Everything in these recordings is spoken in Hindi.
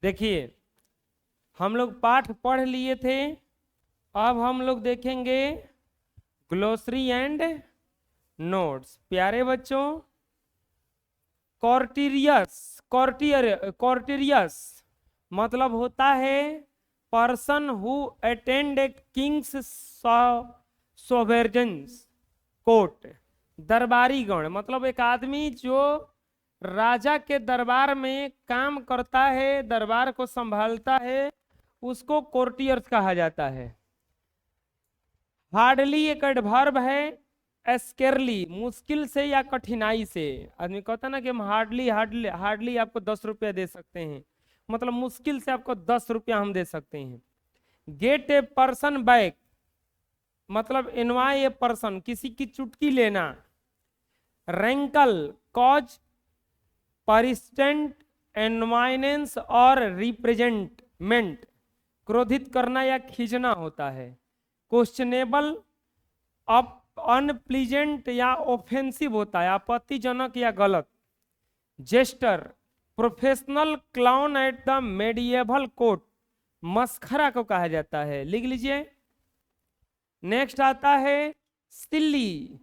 देखिए हम लोग पाठ पढ़ लिए थे, अब हम लोग देखेंगे ग्लोसरी एंड नोट्स। प्यारे बच्चों, कॉर्टिरियस कॉर्टिरियस मतलब होता है person who attend a king's sovereign's court. दरबारी गण मतलब एक आदमी जो राजा के दरबार में काम करता है, दरबार को संभालता है, उसको कोर्टियर्स कहा जाता है। हार्डली एक एडवर्ब है, एस्केरली मुश्किल से या कठिनाई से। आदमी कहता ना कि हम हार्डली हार्डली हार्डली आपको 10 रुपया दे सकते हैं, मतलब मुश्किल से आपको 10 रुपया हम दे सकते हैं। गेट ए पर्सन बैक मतलब इनवाई ए पर्सन किसी की चुटकी लेना। रैंकल कॉज परिस्टेंट एनवाइनेंस और रिप्रेजेंटमेंट क्रोधित करना या खींचना होता है। क्वेश्चनेबल अप अनप्लीजेंट या ऑफेंसिव होता है, आपत्तिजनक या गलत। Jester professional clown at the medieval court मस्खरा को कहा जाता है, लिख लीजिए। नेक्स्ट आता है सिल्ली।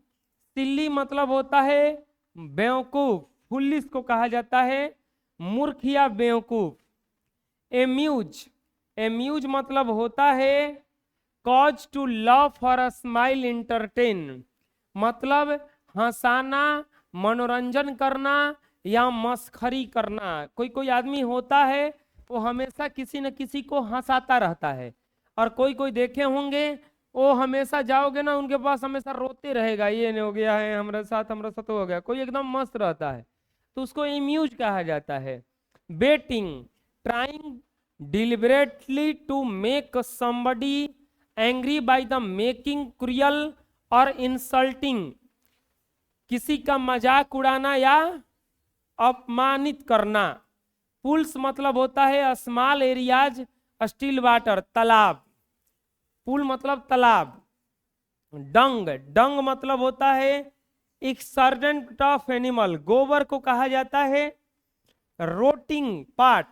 सिल्ली मतलब होता है बेवकूफ, फुल्लिश को कहा जाता है मूर्ख या बेवकूफ। एम्यूज एम्यूज मतलब होता है कॉज टू लव और स्माइल इंटरटेन मतलब हंसाना, मनोरंजन करना या मस्खरी करना। कोई कोई आदमी होता है वो हमेशा किसी न किसी को हंसाता रहता है, और कोई कोई देखे होंगे वो हमेशा जाओगे ना उनके पास हमेशा रोते रहेगा, ये नहीं हो गया है हमारे साथ हो गया। कोई एकदम मस्त रहता है तो उसको एम्यूज कहा जाता है। Baiting trying deliberately to make somebody angry by the making cruel और इंसल्टिंग किसी का मजाक उड़ाना या अपमानित करना। पुल्स मतलब होता है स्मॉल एरियाज स्टिल वाटर तालाब, पुल मतलब तालाब। डंग डंग मतलब होता है एक्सर्जेंट ऑफ एनिमल, गोबर को कहा जाता है रोटिंग पार्ट।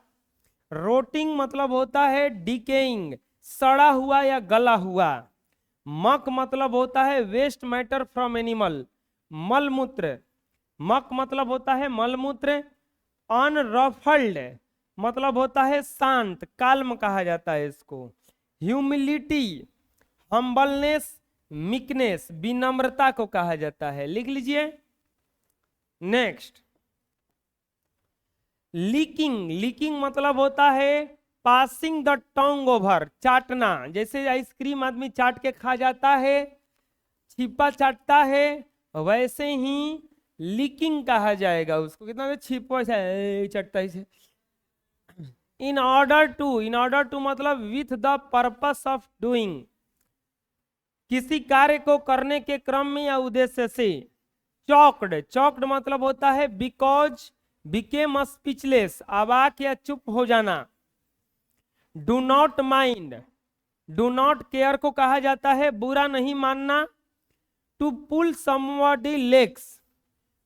रोटिंग मतलब होता है डिकेइंग, सड़ा हुआ या गला हुआ। मक मतलब होता है वेस्ट मैटर फ्रॉम एनिमल, मलमूत्र। मक मतलब होता है मलमूत्र। अनरफल्ड मतलब होता है शांत, काल्म कहा जाता है इसको। ह्यूमिलिटी हम्बलनेस मीकनेस विनम्रता को कहा जाता है, लिख लीजिए। नेक्स्ट लीकिंग लीकिंग मतलब होता है पासिंग द टंग ओवर, चाटना। जैसे आइसक्रीम आदमी चाट के खा जाता है, छिपा चाटता है, वैसे ही लीकिंग कहा जाएगा उसको। कितना छिपा चटता है। इन ऑर्डर टू मतलब with the purpose of doing, किसी कार्य को करने के क्रम में या उद्देश्य से। चॉक्ड चॉक्ड मतलब होता है बिकॉज बिकेम स्पीचलेस, अवाक या चुप हो जाना। Do not mind do not care को कहा जाता है बुरा नहीं मानना। टू पुल समबडी लेग्स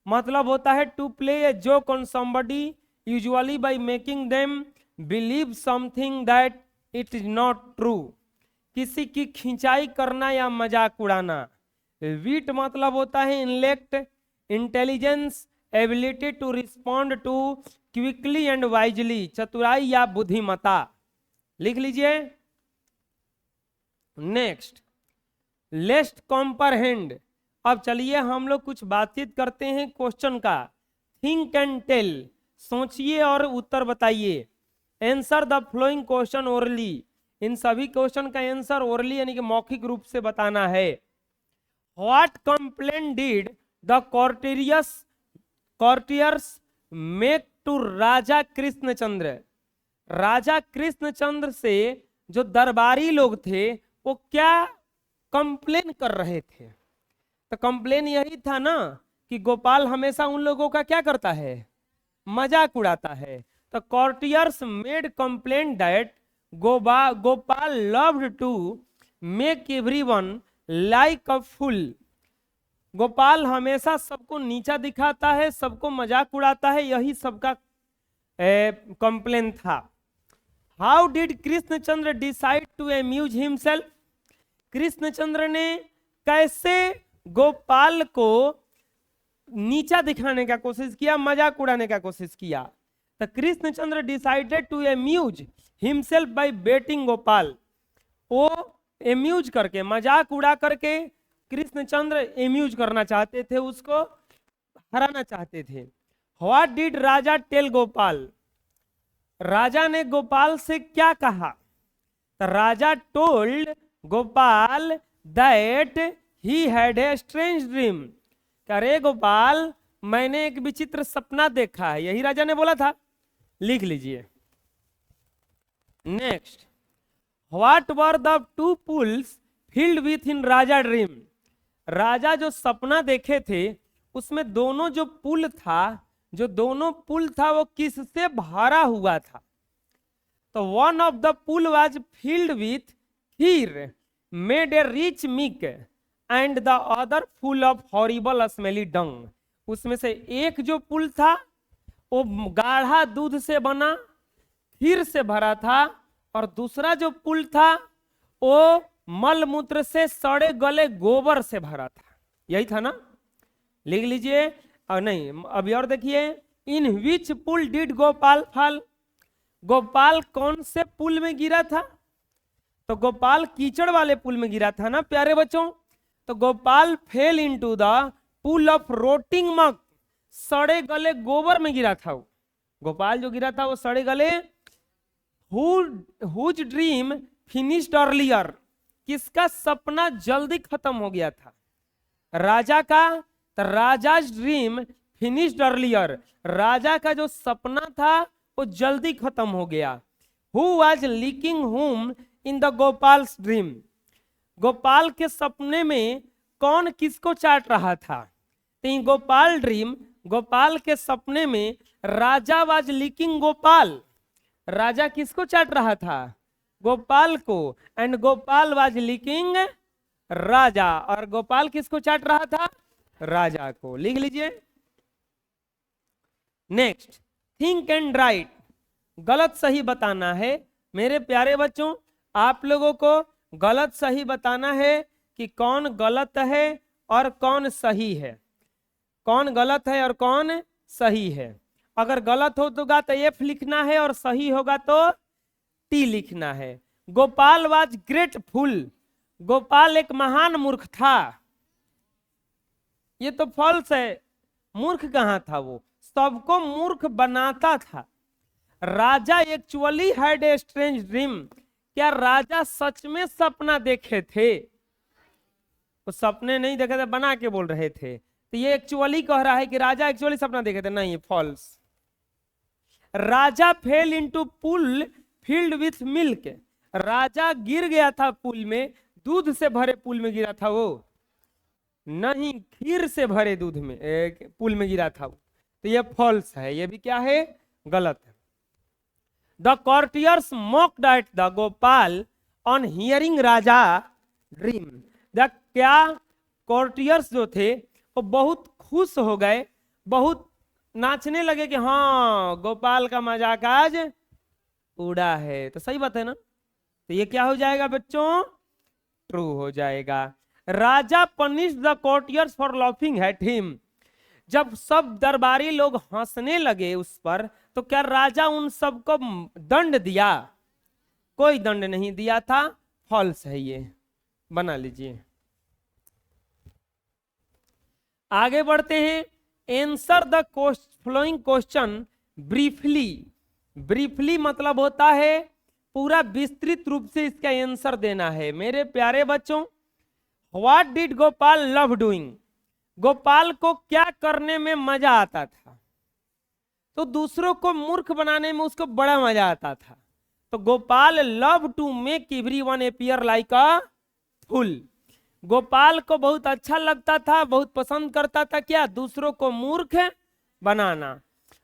मतलब होता है to play a joke on somebody usually by making them believe something that it is not true, किसी की खिंचाई करना या मजाक उड़ाना। वीट मतलब होता है intellect, intelligence, ability to respond to quickly and wisely, चतुराई या बुद्धिमता, लिख लीजिए। नेक्स्ट लेस्ट कॉम्परहेंड। अब चलिए हम लोग कुछ बातचीत करते हैं क्वेश्चन का। थिंक एंड टेल सोचिए और उत्तर बताइए। Answer the following question orally, इन सभी क्वेश्चन का आंसर ओरली यानी कि मौखिक रूप से बताना है। What complaint did the courtiers make to Raja Krishnachandra, Raja Krishnachandra से जो दरबारी लोग थे वो क्या कंप्लेन कर रहे थे। तो कंप्लेन यही था ना कि गोपाल हमेशा उन लोगों का क्या करता है, मजाक उड़ाता है। तो courtiers made complaint that Gopal loved to make everyone like a fool, Gopal हमेशा सबको नीचा दिखाता है, सबको मजाक उड़ाता है, यही सबका कंप्लेन था। How did Krishnachandra decide to amuse himself? Krishnachandra ने कैसे गोपाल को नीचा दिखाने का कोशिश किया, मजाक उड़ाने का कोशिश किया? तो Krishnachandra decided to amuse himself by baiting Gopal. वो एम्यूज करके, मजाक उड़ा करके कृष्णचंद्र एम्यूज करना चाहते थे, उसको हराना चाहते थे। What did Raja tell Gopal? राजा ने गोपाल से क्या कहा? तो Raja told Gopal that he had a strange dream. अरे गोपाल, मैंने एक विचित्र सपना देखा है, यही राजा ने बोला था। लिख लीजिए। Next, what were the two pools filled with in Raja dream? राजा जो सपना देखे थे उसमें दोनों जो पुल था वो किससे भरा हुआ था? तो one of the pool was filled with kheer made a rich milk and the other full of horrible smelly dung. उसमें से एक जो पुल था वो गाढ़ा दूध से बना, खीर से भरा था, और दूसरा जो पुल था वो मलमूत्र से सड़े गले गोबर से भरा था। यही था ना? लिख लीजिए। और नहीं, अभी और देखिए। इन विच पुल डिड गोपाल फॉल? गोपाल कौन से पुल में गिरा था? तो गोपाल कीचड़ वाले पुल में गिरा था ना प्यारे बच्चों। तो Gopal fell into the pool of rotting muck, सड़े गले गोबर में गिरा था वो। गोपाल जो गिरा था वो सड़े गले। Whose dream finished earlier? किसका सपना जल्दी खत्म हो गया था? राजा का। तो राजाज ड्रीम फिनिश्ड अर्लियर, राजा का जो सपना था वो जल्दी खत्म हो गया। Who was leaking home in the गोपाल्स dream? Gopal के सपने में कौन किसको चाट रहा था? तो इन गोपाल ड्रीम, गोपाल के सपने में राजा वाज लीकिंग गोपाल, राजा किसको चाट रहा था? गोपाल को। एंड गोपाल वाज लीकिंग राजा, और गोपाल किसको चाट रहा था? राजा को। लिख लीजिए। Next, think and right. गलत सही बताना है मेरे प्यारे बच्चों। आप लोगों को गलत सही बताना है कि कौन गलत है और कौन सही है, कौन गलत है और कौन सही है। अगर गलत होगा तो एफ लिखना है और सही होगा तो टी लिखना है। गोपाल वाज ग्रेटफुल, गोपाल एक महान मूर्ख था। ये तो फॉल्स है। मूर्ख कहाँ था वो? सबको मूर्ख बनाता था। Raja actually had a strange dream. क्या राजा सच में सपना देखे थे? वो सपने नहीं देखे थे, बना के बोल रहे थे। तो ये एक्चुअली कह रहा है कि राजा एक्चुअली सपना देखे थे। नहीं, false. Raja fell into pool filled with milk. राजा गिर गया था पुल में, दूध से भरे पुल में गिरा था वो। नहीं, खीर से भरे दूध में पुल में गिरा था वो। तो ये फॉल्स है, ये भी क्या है? गलत है। The courtiers mocked at the Gopal on hearing Raja dream. क्या कॉर्टियर्स जो थे वो बहुत खुश हो गए, बहुत नाचने लगे कि हाँ गोपाल का मजाक आज उड़ा है। तो सही बात है ना? तो ये क्या हो जाएगा बच्चों? ट्रू हो जाएगा। Raja punish the courtiers for laughing at him. जब सब दरबारी लोग हंसने लगे उस पर, तो क्या राजा उन सबको दंड दिया? कोई दंड नहीं दिया था। फॉल्स है ये, बना लीजिए। आगे बढ़ते हैं। Answer the following question briefly. Briefly मतलब होता है पूरा विस्तृत रूप से इसका आंसर देना है। मेरे प्यारे बच्चों, what did Gopal love doing? Gopal को क्या करने में मजा आता था? तो दूसरों को मूर्ख बनाने में उसको बड़ा मजा आता था। तो Gopal love to make everyone appear like a fool. Gopal को बहुत अच्छा लगता था, बहुत पसंद करता था क्या? दूसरों को मूर्ख बनाना।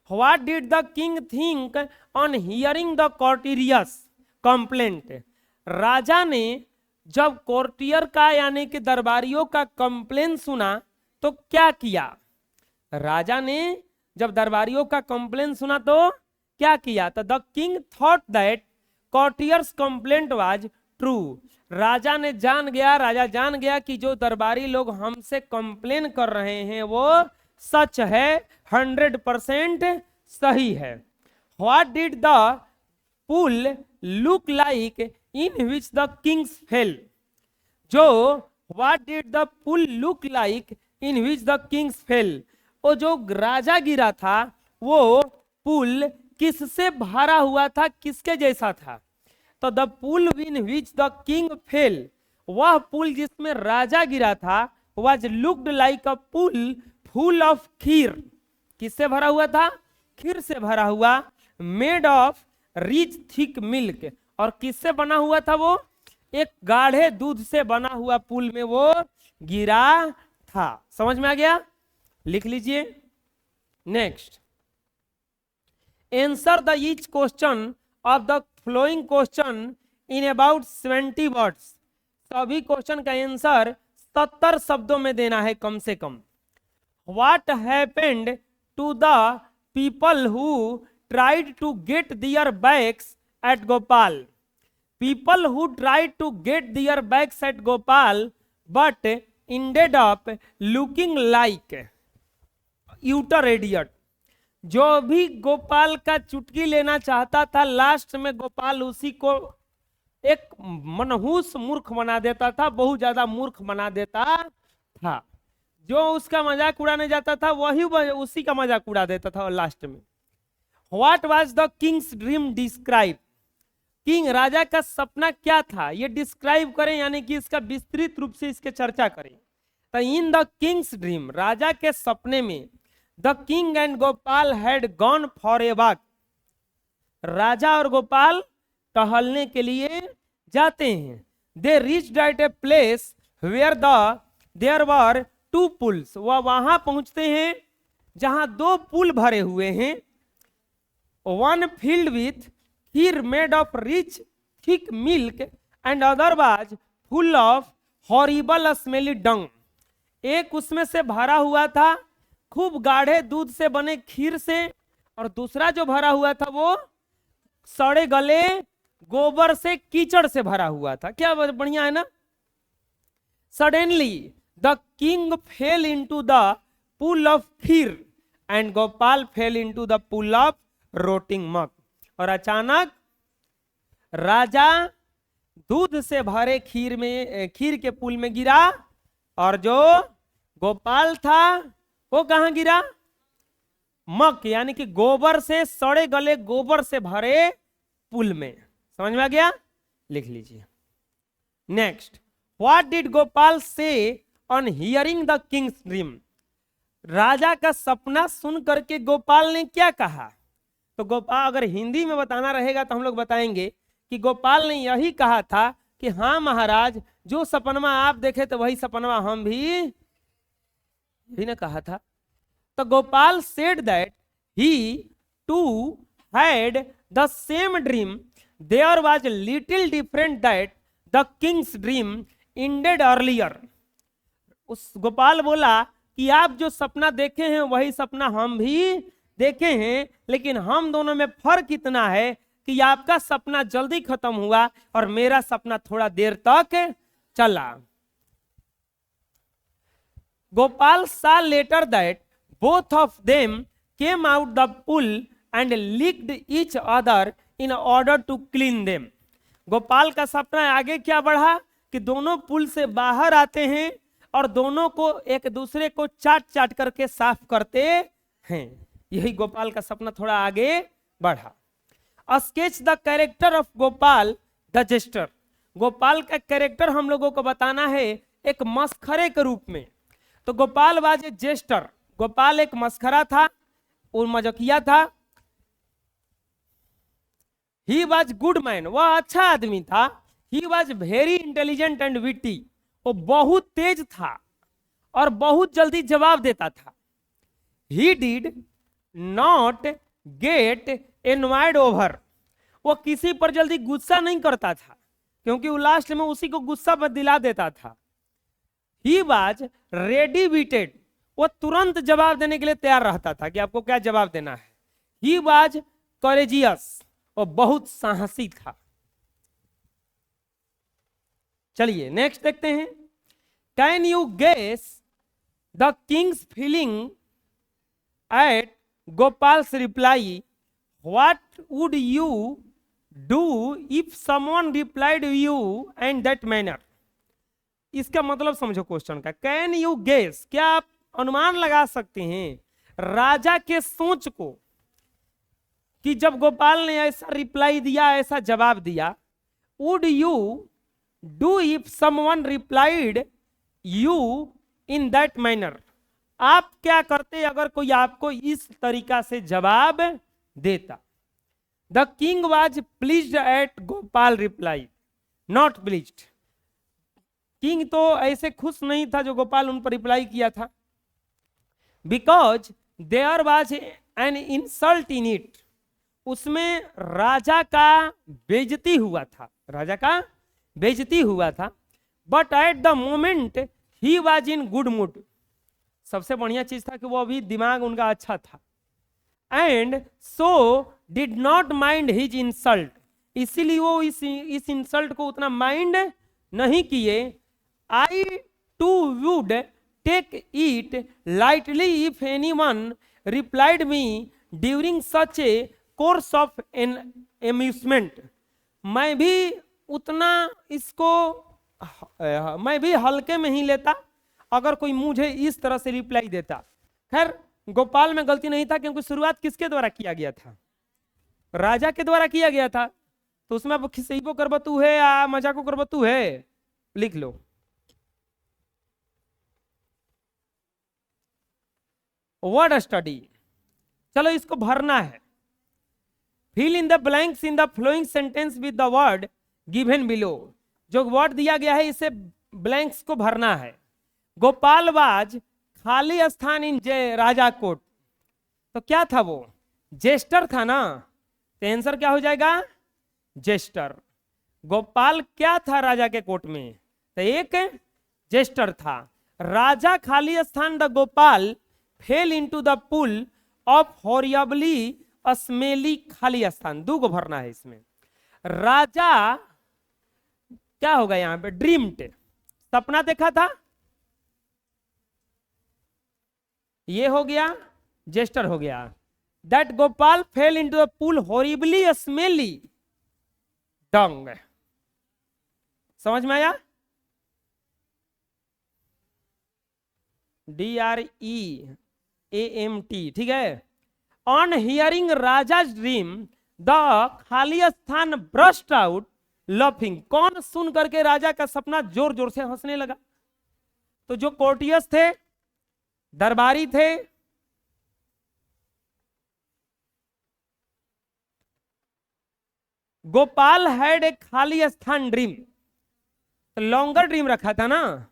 What did the king think on hearing the courtiers complaint? राजा ने जब कॉर्टियर का यानी कि दरबारियों का कंप्लेन सुना तो क्या किया? राजा ने जब दरबारियों का कंप्लेन सुना तो क्या किया? तो the king thought that courtiers complaint was true. राजा जान गया कि जो दरबारी लोग हमसे कंप्लेन कर रहे हैं वो सच है, 100% सही है। What did the pool look like in which the kings fell. जो what did the pool look like in which the kings fell, वो जो राजा गिरा था वो पुल किससे भरा हुआ था, किसके जैसा था। तो the pool in which the king fell, वह पुल जिसमें राजा गिरा था, was looked like a pool full of kheer. किससे भरा हुआ था, खीर से भरा हुआ। Made of rich thick milk, और किससे बना हुआ था वो, एक गाढ़े दूध से बना हुआ पुल में वो गिरा था। समझ में आ गया, लिख लीजिए। Next, answer the each question of the following question in about 70 words. सभी क्वेश्चन का आंसर 70 शब्दों में देना है कम से कम। What happened to the people who tried to get their bags at Gopal. People who tried to get their bags at Gopal but ended up looking like utter idiot। जो भी गोपाल का चुटकी लेना चाहता था, लास्ट में गोपाल उसी को एक मनहूस मूर्ख बना देता था, बहुत ज्यादा मूर्ख बना देता था। जो उसका मजाक उड़ाने जाता था वही उसी का मजाक उड़ा देता था लास्ट में। What was the king's dream describe। King राजा का सपना क्या था, ये डिस्क्राइब करें, यानी कि इसका विस्तृत रूप से इसके चर्चा करें। तो इन द किंग्स ड्रीम, राजा के सपने में, the king and Gopal had gone for a walk. राजा और गोपाल टहलने के लिए जाते हैं। They reached at a place where there were 2 pools. वह वहां पहुंचते हैं जहां 2 पुल भरे हुए हैं। One filled with kheer made of rich thick milk and other was full of horrible smelly dung. एक उसमें से भरा हुआ था खूब गाढ़े दूध से बने खीर से, और दूसरा जो भरा हुआ था वो सड़े गले गोबर से, कीचड़ से भरा हुआ था। क्या बढ़िया है ना। Suddenly the king fell into the pool of kheer and Gopal fell into the pool of rotting muck. और अचानक राजा दूध से भरे खीर के पुल में गिरा, और जो गोपाल था वो कहां गिरा, मक यानी कि गोबर से, सड़े गले गोबर से भरे पुल में। समझ में आ गया, लिख लीजिए। Next, what did Gopal say on hearing the king's dream. राजा का सपना सुन करके गोपाल ने क्या कहा। तो गोपाल, अगर हिंदी में बताना रहेगा तो हम लोग बताएंगे कि गोपाल ने यही कहा था कि हाँ महाराज, जो सपनमा आप देखे तो वही सपनमा हम भी, यही ना कहा था। तो Gopal said that he too had the same dream, there was little different that the king's dream ended earlier. उस गोपाल बोला कि आप जो सपना देखे हैं वही सपना हम भी देखे हैं, लेकिन हम दोनों में फर्क इतना है कि आपका सपना जल्दी खत्म हुआ और मेरा सपना थोड़ा देर तक चला। Gopal saw later that both of them came out the pool and licked each other in order to clean them। Gopal का सपना आगे क्या बढ़ा कि दोनों पुल से बाहर आते हैं और दोनों को एक दूसरे को चाट चाट करके साफ करते हैं। यही गोपाल का सपना थोड़ा आगे बढ़ा। Sketch the character of Gopal the jester. Gopal का कैरेक्टर हम लोगों को बताना है एक मस्खरे के रूप में। तो Gopal was a jester, Gopal एक मस्खरा था और मजाकिया था। ही वाज गुड मैन, वह अच्छा आदमी था। He was very intelligent and witty, वो बहुत तेज था और बहुत जल्दी जवाब देता था। He did not get envied over, वो किसी पर जल्दी गुस्सा नहीं करता था क्योंकि वो लास्ट में उसी को गुस्सा पर दिला देता था। ही वाज रेडी विटेड, वो तुरंत जवाब देने के लिए तैयार रहता था कि आपको क्या जवाब देना है। ही वाज करेजियस, वो बहुत साहसी था। चलिए नेक्स्ट देखते हैं। Can you guess the king's feeling at Gopal's reply, what would you do if someone replied you and that manner. इसका मतलब समझो क्वेश्चन का। कैन यू गेस, क्या आप अनुमान लगा सकते हैं राजा के सोच को, कि जब गोपाल ने ऐसा रिप्लाई दिया, ऐसा जवाब दिया, would you do if someone replied you in that manner, आप क्या करते अगर कोई आपको इस तरीका से जवाब देता। The king was pleased at Gopal reply, not pleased. King तो ऐसे खुश नहीं था जो गोपाल उन पर रिप्लाई किया था, because there was an insult in it, उसमें राजा का बेइज्जती हुआ था, राजा का बेइज्जती हुआ था। But at the moment he was in good mood, सबसे बढ़िया चीज था कि वो अभी दिमाग उनका अच्छा था। And so did not mind his insult, इसीलिए वो इस इंसल्ट को उतना माइंड नहीं किए। I too would take it lightly if anyone replied me during such a course of an amusement, मैं भी उतना इसको मैं भी हल्के में ही लेता अगर कोई मुझे इस तरह से रिप्लाई देता। खैर गोपाल में गलती नहीं था, क्योंकि शुरुआत किसके द्वारा किया गया था, राजा के द्वारा किया गया था। तो उसमें अब खिसैबो करबतू है या मजाको करबतू है, लिख लो। वर्ड स्टडी, चलो इसको भरना है। Fill in the blanks in the following sentence with the word given below, जो वर्ड दिया गया है इसे ब्लैंक्स को भरना है। गोपाल वाज खाली स्थान इन जय राजा कोट, तो क्या था वो, जेस्टर था ना, तो आंसर क्या हो जाएगा, जेस्टर। गोपाल क्या था राजा के कोट में, तो एक जेस्टर था। राजा खाली स्थान the Gopal fell into the pool of horribly smelly, खाली स्थान दो को भरना है इसमें। राजा क्या होगा यहां पे, ड्रीम्ड, सपना देखा था, ये हो गया, जेस्टर हो गया। That Gopal fell into the pool horribly smelly dung, समझ में आया, DREAMT, ठीक है। On hearing Raja dream the खाली स्थान ब्रस्ट आउट लफिंग, कौन सुन करके राजा का सपना जोर जोर से हंसने लगा, तो जो कोर्टियस थे, दरबारी थे, गोपाल हैड एक खाली स्थान ड्रीम, तो लॉन्गर ड्रीम रखा था ना,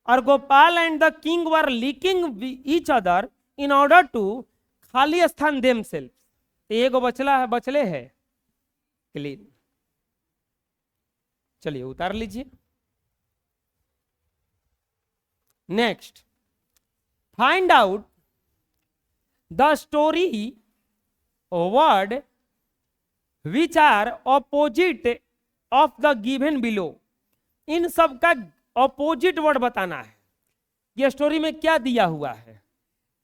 और Gopal and the king were leaking each other in order to खाली स्थान देम सेल्फ, एगो बचला है, बचले है क्लीन। चलिए उतार लीजिए। Next, find out the story word which are opposite of the given below, इन सब का ऑपोजिट वर्ड बताना है। ये स्टोरी में क्या दिया हुआ है,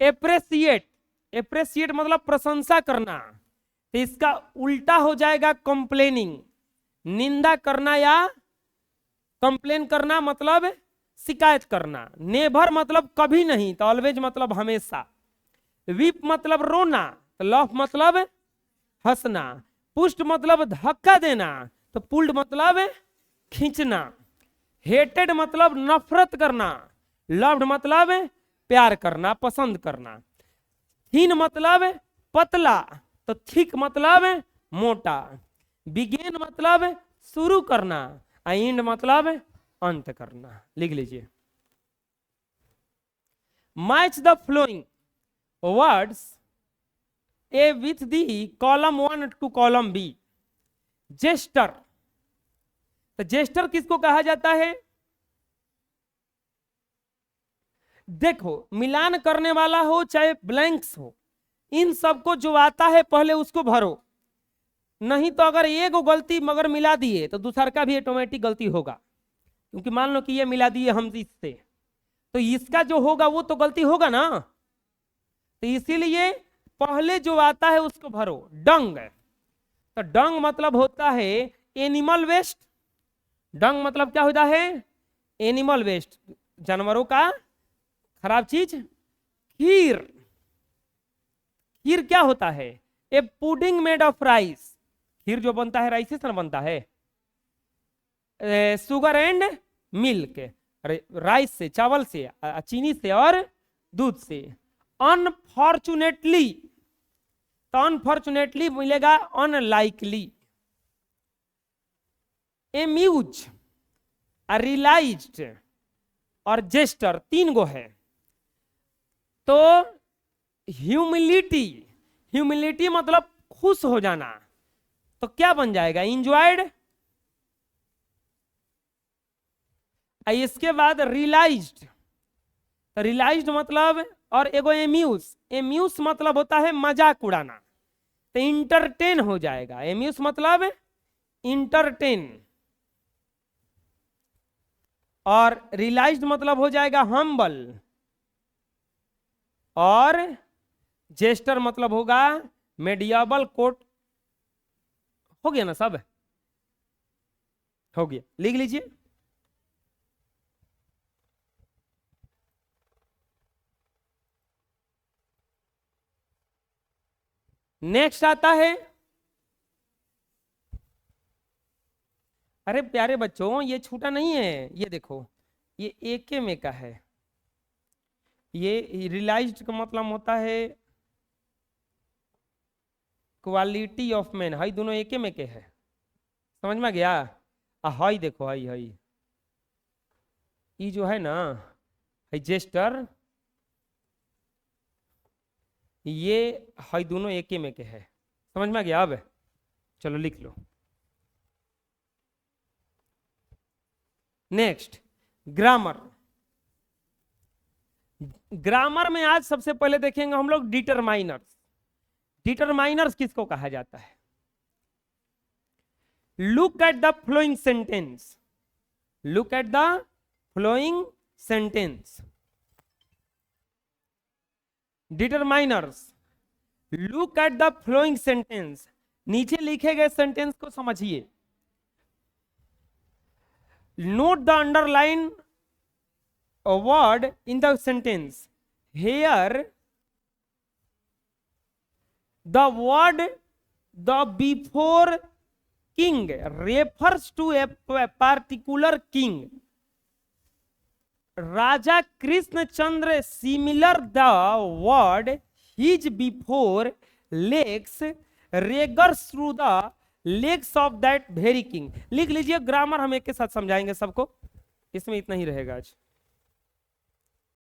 एप्रेसिएट, एप्रेसिएट मतलब प्रशंसा करना, तो इसका उल्टा हो जाएगा कंप्लेनिंग, निंदा करना या कंप्लेन करना मतलब शिकायत करना। नेवर मतलब कभी नहीं, तो ऑलवेज मतलब हमेशा। वीप मतलब रोना, तो लफ मतलब हंसना। पुष्ट मतलब धक्का देना, तो पुल्ड मतलब खींचना। हेटेड मतलब नफरत करना, लव्ड मतलब प्यार करना, पसंद करना। थीन मतलब पतला, तो थिक मतलब मोटा। बिगेन मतलब शुरू करना, एंड मतलब अंत करना। लिख लीजिए। Match the following words A with the column 1 to column B. Jester, तो जेस्टर किसको कहा जाता है, देखो मिलान करने वाला हो चाहे ब्लैंक्स हो, इन सबको जो आता है पहले उसको भरो। नहीं तो अगर एक गलती मगर मिला दिए तो दूसर का भी ऑटोमेटिक गलती होगा, क्योंकि मान लो कि ये मिला दिए हम इससे, तो इसका जो होगा वो तो गलती होगा ना। तो इसीलिए पहले जो आता है उसको भरो। डंग, तो डंग मतलब होता है एनिमल वेस्ट। डंग मतलब क्या होता है? एनिमल वेस्ट, जानवरों का खराब चीज। खीर, खीर क्या होता है? ए पुडिंग मेड ऑफ राइस। खीर जो बनता है राइस से बनता है। शुगर एंड मिल्क, राइस से, चावल से, चीनी से और दूध से। अनफॉर्चुनेटली, तो अनफॉर्चुनेटली मिलेगा अनलाइकली। एम्यूज, रियलाइज्ड और जेस्टर, 3 गो है। तो ह्यूमिलिटी, ह्यूमिलिटी मतलब खुश हो जाना, तो क्या बन जाएगा? इंजॉयड। इसके बाद रियलाइज्ड, तो रियलाइज्ड मतलब, और एगो एम्यूज, एम्यूज मतलब होता है मजाक उड़ाना, तो इंटरटेन हो जाएगा। एम्यूज मतलब इंटरटेन, और रियलाइज्ड मतलब हो जाएगा हम्बल, और जेस्टर मतलब होगा मेडियाबल कोट। हो गया ना सब? हो गया, लिख लीजिए। नेक्स्ट आता है, अरे प्यारे बच्चों ये छूटा नहीं है, ये देखो, ये एके में का है। ये रियलाइज्ड का मतलब होता है क्वालिटी ऑफ मैन, हाई दोनों एके में के है। समझ में गया? हाई देखो, हाई हाई, ये जो है ना जेस्टर, ये हाई दोनों एके में के है। समझ में गया? अब चलो लिख लो। Next, grammar. ग्रामर में आज सबसे पहले देखेंगे हम लोग डिटरमाइनर्स। डिटरमाइनर्स किसको कहा जाता है? Look at the following sentence, look at the following sentence. Determiners, look at the following sentence. नीचे लिखे गए सेंटेंस को समझिए। Note the underline word in the sentence. Here the word the before king refers to a particular king. Raja Krishnachandra, similar the word his before legs reggers through the legs of that very king. लिख लीजिए। ग्रामर हम एक के साथ समझाएंगे सबको, इसमें इतना ही रहेगा आज।